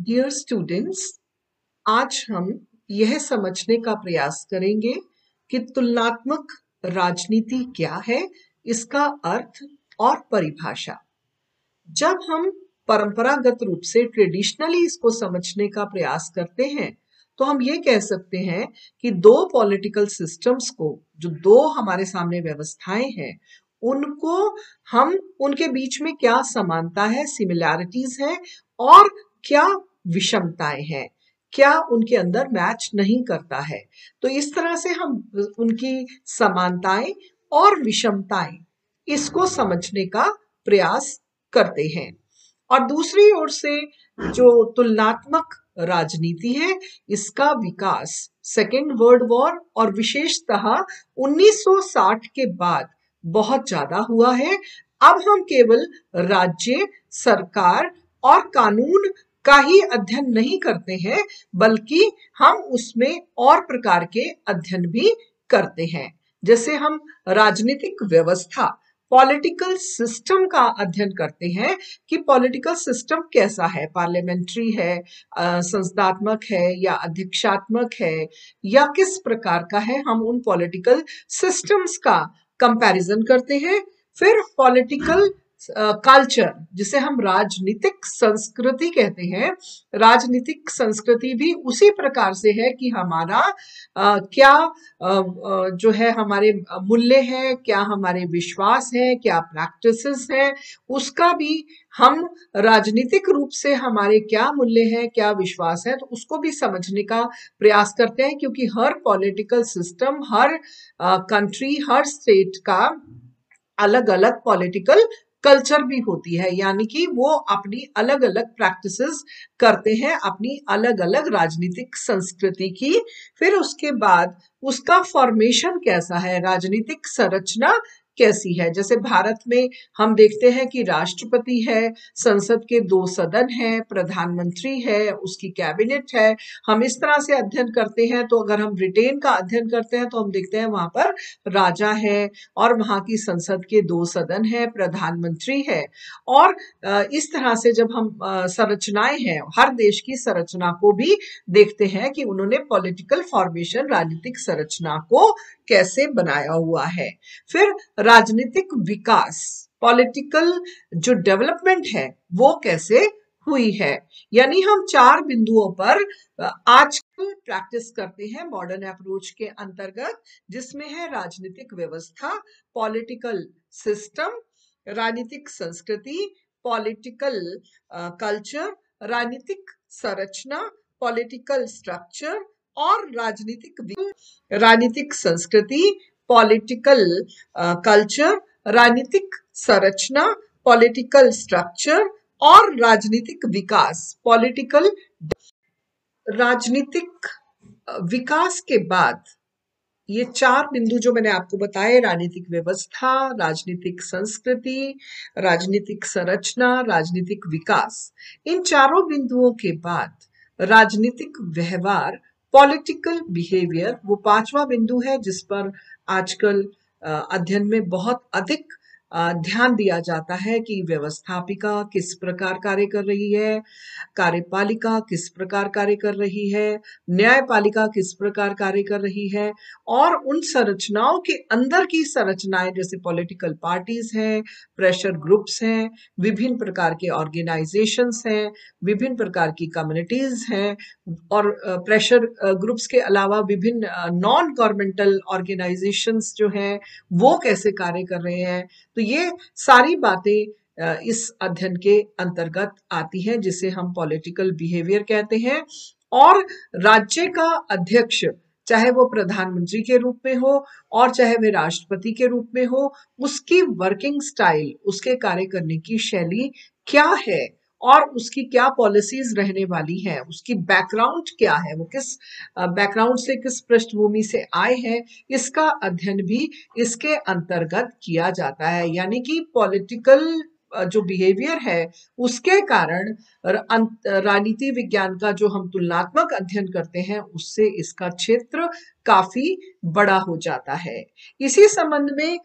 Dear students, आज हम यह समझने का प्रयास करेंगे कि तुलनात्मक राजनीति क्या है, इसका अर्थ और परिभाषा। जब हम परंपरागत रूप से ट्रेडिशनली इसको समझने का प्रयास करते हैं तो हम ये कह सकते हैं कि दो पॉलिटिकल सिस्टम्स को, जो दो हमारे सामने व्यवस्थाएं हैं, उनको हम उनके बीच में क्या समानता है, सिमिलैरिटीज है, और क्या विषमताएं हैं, क्या उनके अंदर मैच नहीं करता है। तो इस तरह से हम उनकी समानताएं और विषमताएं, इसको समझने का प्रयास करते हैं। और दूसरी ओर से जो तुलनात्मक राजनीति है, इसका विकास सेकेंड वर्ल्ड वॉर और विशेषतः 1960 के बाद बहुत ज्यादा हुआ है। अब हम केवल राज्य, सरकार और कानून का ही अध्ययन नहीं करते हैं, बल्कि हम उसमें और प्रकार के अध्ययन भी करते हैं। जैसे हम राजनीतिक व्यवस्था, पॉलिटिकल सिस्टम का अध्ययन करते हैं कि पॉलिटिकल सिस्टम कैसा है, पार्लियामेंट्री है, संसदात्मक है या अध्यक्षात्मक है, या किस प्रकार का है। हम उन पॉलिटिकल सिस्टम्स का कंपैरिजन करते हैं। फिर पॉलिटिकल कल्चर, जिसे हम राजनीतिक संस्कृति कहते हैं, राजनीतिक संस्कृति भी उसी प्रकार से है कि हमारा क्या जो है हमारे मूल्य है, क्या हमारे विश्वास है, क्या प्रैक्टिसेस है, उसका भी हम राजनीतिक रूप से हमारे क्या मूल्य है, क्या विश्वास है, तो उसको भी समझने का प्रयास करते हैं। क्योंकि हर पॉलिटिकल सिस्टम, हर कंट्री, हर स्टेट का अलग अलग पॉलिटिकल कल्चर भी होती है, यानी कि वो अपनी अलग अलग प्रैक्टिसेस करते हैं, अपनी अलग अलग राजनीतिक संस्कृति की। फिर उसके बाद उसका फॉर्मेशन कैसा है, राजनीतिक संरचना कैसी है। जैसे भारत में हम देखते हैं कि राष्ट्रपति है, संसद के दो सदन है, प्रधानमंत्री है, उसकी कैबिनेट है। हम इस तरह से अध्ययन करते हैं। तो अगर हम ब्रिटेन का अध्ययन करते हैं तो हम देखते हैं वहां पर राजा है और वहां की संसद के दो सदन है, प्रधानमंत्री है। और इस तरह से जब हम संरचनाएं हैं, हर देश की संरचना को भी देखते हैं कि उन्होंने पॉलिटिकल फॉर्मेशन, राजनीतिक संरचना को कैसे बनाया हुआ है। फिर राजनीतिक विकास, पॉलिटिकल जो डेवलपमेंट है, वो कैसे हुई है। यानी हम चार बिंदुओं पर आजकल प्रैक्टिस करते हैं मॉडर्न अप्रोच के अंतर्गत, जिसमें है राजनीतिक व्यवस्था, पॉलिटिकल सिस्टम, राजनीतिक संस्कृति, पॉलिटिकल कल्चर, राजनीतिक संरचना, पॉलिटिकल स्ट्रक्चर, और राजनीतिक संस्कृति, पॉलिटिकल कल्चर, राजनीतिक संरचना, पॉलिटिकल स्ट्रक्चर, और राजनीतिक विकास, पॉलिटिकल। राजनीतिक विकास के बाद ये चार बिंदु जो मैंने आपको बताए, राजनीतिक व्यवस्था, राजनीतिक संस्कृति, राजनीतिक संरचना, राजनीतिक विकास, इन चारों बिंदुओं के बाद राजनीतिक व्यवहार, पॉलिटिकल बिहेवियर, वो पांचवा बिंदु है जिस पर आजकल अध्ययन में बहुत अधिक ध्यान दिया जाता है कि व्यवस्थापिका किस प्रकार कार्य कर रही है, कार्यपालिका किस प्रकार कार्य कर रही है, न्यायपालिका किस प्रकार कार्य कर रही है। और उन संरचनाओं के अंदर की संरचनाएं, जैसे पॉलिटिकल पार्टीज हैं, प्रेशर ग्रुप्स हैं, विभिन्न प्रकार के ऑर्गेनाइजेशंस हैं, विभिन्न प्रकार की कम्युनिटीज हैं, और प्रेशर ग्रुप्स के अलावा विभिन्न नॉन गवर्नमेंटल ऑर्गेनाइजेशंस जो हैं, वो कैसे कार्य कर रहे हैं। तो ये सारी बातें इस अध्ययन के अंतर्गत आती हैं, जिसे हम पॉलिटिकल बिहेवियर कहते हैं। और राज्य का अध्यक्ष, चाहे वो प्रधानमंत्री के रूप में हो और चाहे वे राष्ट्रपति के रूप में हो, उसकी वर्किंग स्टाइल, उसके कार्य करने की शैली क्या है और उसकी क्या पॉलिसीज रहने वाली हैं, उसकी बैकग्राउंड क्या है, वो किस बैकग्राउंड से, किस पृष्ठभूमि से आए हैं, इसका अध्ययन भी इसके अंतर्गत किया जाता है। यानी कि पॉलिटिकल जो बिहेवियर है, उसके कारण राजनीति विज्ञान का जो हम तुलनात्मक अध्ययन करते हैं, उससे इसका क्षेत्र काफी बड़ा हो जाता है। इसी संबंध में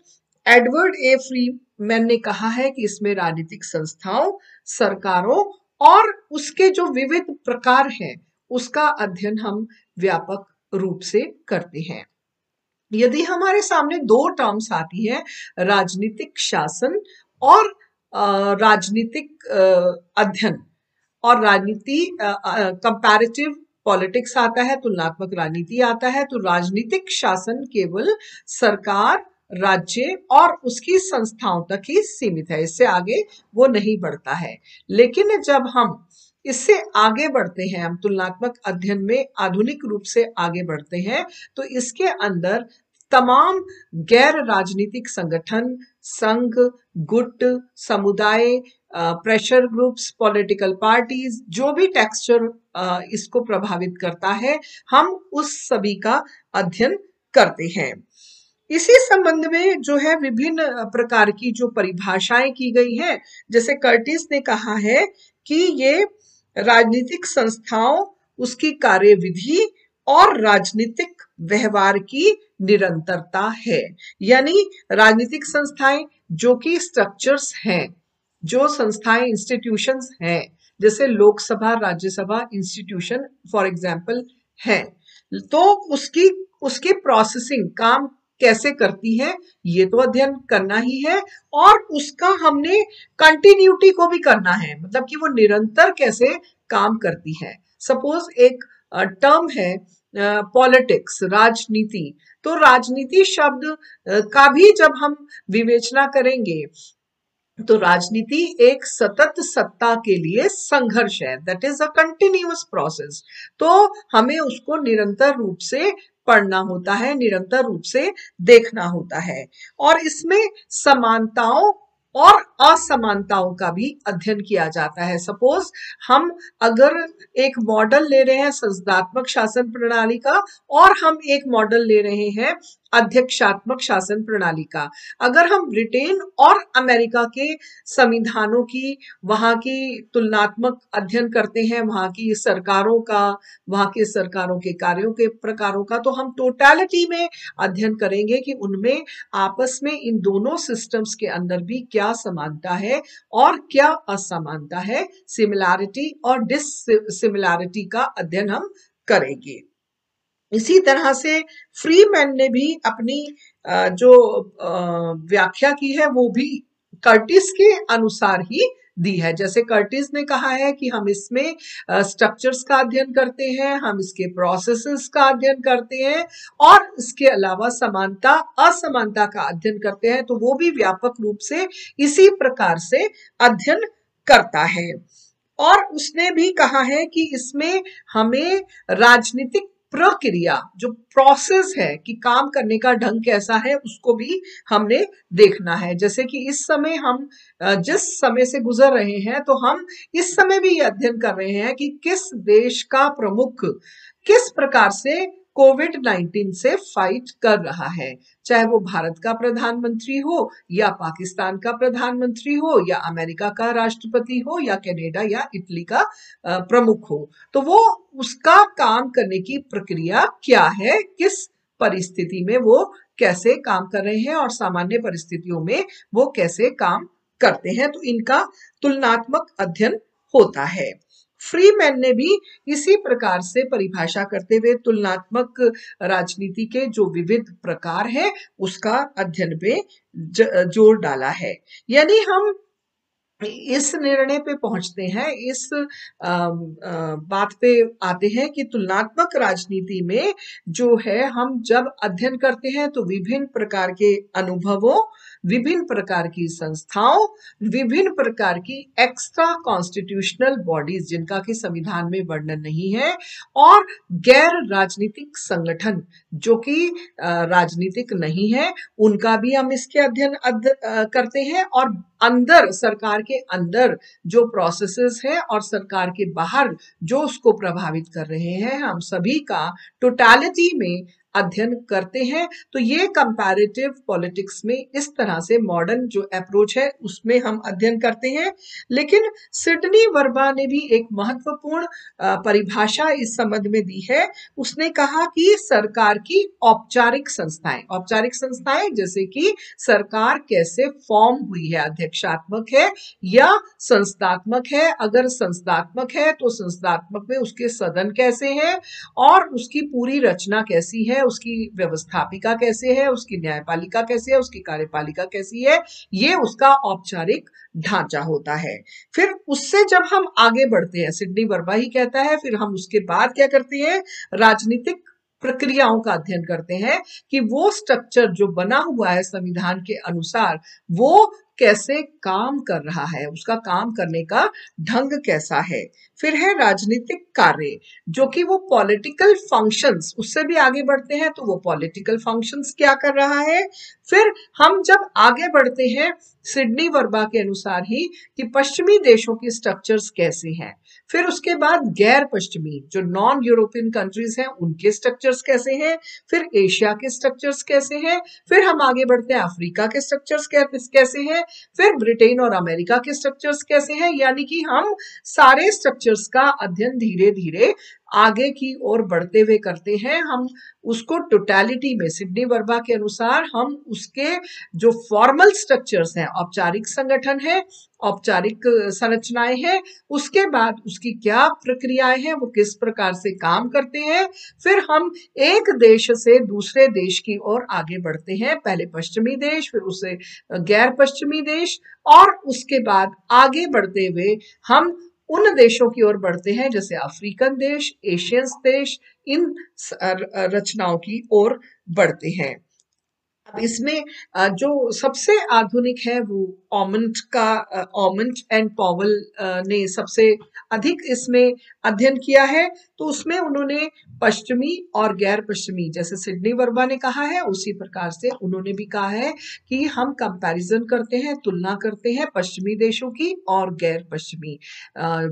एडवर्ड ए फ्रीमैन ने कहा है कि इसमें राजनीतिक संस्थाओं, सरकारों और उसके जो विविध प्रकार हैं उसका अध्ययन हम व्यापक रूप से करते हैं। यदि हमारे सामने दो टर्म्स आती है, राजनीतिक शासन और राजनीतिक अध्ययन, और राजनीति कंपैरेटिव पॉलिटिक्स आता है, तुलनात्मक राजनीति आता है, तो राजनीतिक शासन केवल सरकार, राज्य और उसकी संस्थाओं तक ही सीमित है, इससे आगे वो नहीं बढ़ता है। लेकिन जब हम इससे आगे बढ़ते हैं, हम तुलनात्मक अध्ययन में आधुनिक रूप से आगे बढ़ते हैं, तो इसके अंदर तमाम गैर राजनीतिक संगठन, संघ, गुट, समुदाय, प्रेशर ग्रुप्स, पॉलिटिकल पार्टीज, जो भी टेक्सचर इसको प्रभावित करता है, हम उस सभी का अध्ययन करते हैं। इसी संबंध में जो है विभिन्न प्रकार की जो परिभाषाएं की गई हैं, जैसे कर्टिस ने कहा है कि ये राजनीतिक संस्थाओं, उसकी कार्यविधि और राजनीतिक व्यवहार की निरंतरता है। यानी राजनीतिक संस्थाएं जो कि स्ट्रक्चर्स हैं, जो संस्थाएं इंस्टीट्यूशंस हैं, जैसे Lok Sabha, Rajya Sabha institution for example है, तो उसकी प्रोसेसिंग काम कैसे करती है, ये तो अध्ययन करना ही है, और उसका हमने कंटिन्यूटी को भी करना है, मतलब कि वो निरंतर कैसे काम करती है। सपोज एक टर्म है पॉलिटिक्स, राजनीति, तो राजनीति शब्द का भी जब हम विवेचना करेंगे तो राजनीति एक सतत सत्ता के लिए संघर्ष है, that is a continuous process. तो हमें उसको निरंतर रूप से पढ़ना होता है, निरंतर रूप से देखना होता है, और इसमें समानताओं और असमानताओं का भी अध्ययन किया जाता है। सपोज हम अगर एक मॉडल ले रहे हैं संसदात्मक शासन प्रणाली का, और हम एक मॉडल ले रहे हैं अध्यक्षात्मक शासन प्रणाली का, अगर हम ब्रिटेन और अमेरिका के संविधानों की, वहां की तुलनात्मक अध्ययन करते हैं, वहां की सरकारों का, वहां के सरकारों के कार्यों के प्रकारों का, तो हम टोटलिटी में अध्ययन करेंगे कि उनमें आपस में इन दोनों सिस्टम्स के अंदर भी क्या समानता है और क्या असमानता है, सिमिलैरिटी और डिससिमिलैरिटी का अध्ययन हम करेंगे। इसी तरह से फ्रीमैन ने भी अपनी जो व्याख्या की है वो भी कर्टिस के अनुसार ही दी है। जैसे कर्टिस ने कहा है कि हम इसमें स्ट्रक्चर्स का अध्ययन करते हैं, हम इसके प्रोसेसेस का अध्ययन करते हैं, और इसके अलावा समानता असमानता का अध्ययन करते हैं, तो वो भी व्यापक रूप से इसी प्रकार से अध्ययन करता है। और उसने भी कहा है कि इसमें हमें राजनीतिक प्रक्रिया, जो प्रोसेस है कि काम करने का ढंग कैसा है, उसको भी हमने देखना है। जैसे कि इस समय हम जिस समय से गुजर रहे हैं, तो हम इस समय भी ये अध्ययन कर रहे हैं कि किस देश का प्रमुख किस प्रकार से कोविड-19 से फाइट कर रहा है, चाहे वो भारत का प्रधानमंत्री हो, या पाकिस्तान का प्रधानमंत्री हो, या अमेरिका का राष्ट्रपति हो, या कनाडा या इटली का प्रमुख हो। तो वो उसका काम करने की प्रक्रिया क्या है, किस परिस्थिति में वो कैसे काम कर रहे हैं, और सामान्य परिस्थितियों में वो कैसे काम करते हैं, तो इनका तुलनात्मक अध्ययन होता है। फ्रीमैन ने भी इसी प्रकार से परिभाषा करते हुए तुलनात्मक राजनीति के जो विविध प्रकार है उसका अध्ययन पे जोर डाला है। यानी हम इस निर्णय पे पहुंचते हैं, इस बात पे आते हैं कि तुलनात्मक राजनीति में जो है, हम जब अध्ययन करते हैं तो विभिन्न प्रकार के अनुभवों, विभिन्न प्रकार की संस्थाओं, विभिन्न प्रकार की एक्स्ट्रा कॉन्स्टिट्यूशनल बॉडीज जिनका कि संविधान में वर्णन नहीं है, और गैर राजनीतिक संगठन जो कि राजनीतिक नहीं है, उनका भी हम इसके अध्ययन करते हैं। और अंदर, सरकार के अंदर जो प्रोसेसेस है और सरकार के बाहर जो उसको प्रभावित कर रहे हैं, हम सभी का टोटलिटी में अध्ययन करते हैं। तो ये कंपैरेटिव पॉलिटिक्स में इस तरह से मॉडर्न जो अप्रोच है उसमें हम अध्ययन करते हैं। लेकिन सिडनी वर्मा ने भी एक महत्वपूर्ण परिभाषा इस संबंध में दी है। उसने कहा कि सरकार की औपचारिक संस्थाएं जैसे कि सरकार कैसे फॉर्म हुई है, अध्यक्षात्मक है या संस्थात्मक है। अगर संस्थात्मक है तो संस्थात्मक में उसके सदन कैसे हैं और उसकी पूरी रचना कैसी है, उसकी व्यवस्थापिका कैसे है, उसकी न्यायपालिका कैसी है, उसकी कार्यपालिका कैसी है, ये उसका औपचारिक ढांचा होता है। फिर उससे जब हम आगे बढ़ते हैं, सिडनी वर्मा ही कहता है, फिर हम उसके बाद क्या करते हैं, राजनीतिक प्रक्रियाओं का अध्ययन करते हैं कि वो स्ट्रक्चर जो बना हुआ है संविधान के अनुसार वो कैसे काम कर रहा है, उसका काम करने का ढंग कैसा है। फिर है राजनीतिक कार्य, जो कि वो पॉलिटिकल फंक्शंस, उससे भी आगे बढ़ते हैं तो वो पॉलिटिकल फंक्शंस क्या कर रहा है। फिर हम जब आगे बढ़ते हैं सिडनी वर्मा के अनुसार ही कि पश्चिमी देशों की स्ट्रक्चर्स कैसे हैं। फिर उसके बाद गैर पश्चिमी जो नॉन यूरोपियन कंट्रीज हैं उनके स्ट्रक्चर्स कैसे हैं। फिर एशिया के स्ट्रक्चर्स कैसे हैं। फिर हम आगे बढ़ते हैं अफ्रीका के स्ट्रक्चर्स कैसे हैं। फिर ब्रिटेन और अमेरिका के स्ट्रक्चर्स कैसे हैं। यानी कि हम सारे स्ट्रक्चर्स का अध्ययन धीरे धीरे आगे की ओर बढ़ते हुए करते हैं। हम उसको टोटलिटी में, सिडनी वर्मा के अनुसार हम उसके जो फॉर्मल स्ट्रक्चर्स हैं, औपचारिक संगठन है, औपचारिक संरचनाएं हैं, उसके बाद उसकी क्या प्रक्रियाएं हैं, वो किस प्रकार से काम करते हैं। फिर हम एक देश से दूसरे देश की ओर आगे बढ़ते हैं, पहले पश्चिमी देश, फिर उसे गैर पश्चिमी देश, और उसके बाद आगे बढ़ते हुए हम उन देशों की ओर बढ़ते हैं जैसे अफ्रीकन देश, एशियन देश, इन रचनाओं की ओर बढ़ते हैं। अब इसमें जो सबसे आधुनिक है वो ऑमंट एंड पॉवल ने सबसे अधिक इसमें अध्ययन किया है। तो उसमें उन्होंने पश्चिमी और गैर पश्चिमी, जैसे सिडनी वर्मा ने कहा है उसी प्रकार से उन्होंने भी कहा है कि हम कंपैरिजन करते हैं, तुलना करते हैं पश्चिमी देशों की और गैर पश्चिमी,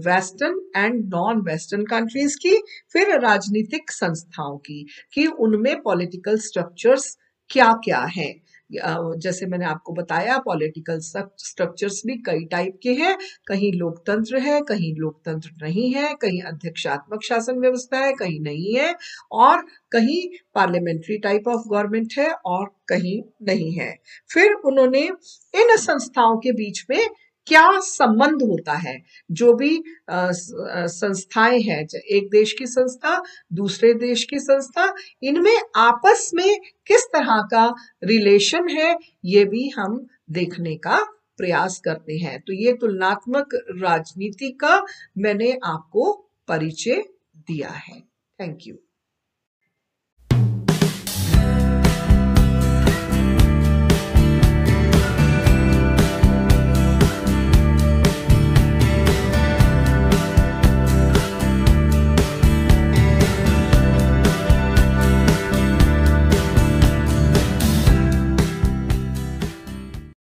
western and non western countries की। फिर राजनीतिक संस्थाओं की कि उनमें पॉलिटिकल स्ट्रक्चर्स क्या क्या है। जैसे मैंने आपको बताया पॉलिटिकल स्ट्रक्चर्स भी कई टाइप के हैं, कहीं लोकतंत्र है, कहीं लोकतंत्र नहीं है, कहीं अध्यक्षात्मक शासन व्यवस्था है, कहीं नहीं है, और कहीं पार्लियामेंट्री टाइप ऑफ गवर्नमेंट है और कहीं नहीं है। फिर उन्होंने इन संस्थाओं के बीच में क्या संबंध होता है, जो भी संस्थाएं हैं, एक देश की संस्था दूसरे देश की संस्था, इनमें आपस में किस तरह का रिलेशन है, ये भी हम देखने का प्रयास करते हैं। तो ये तुलनात्मक राजनीति का मैंने आपको परिचय दिया है। Thank you.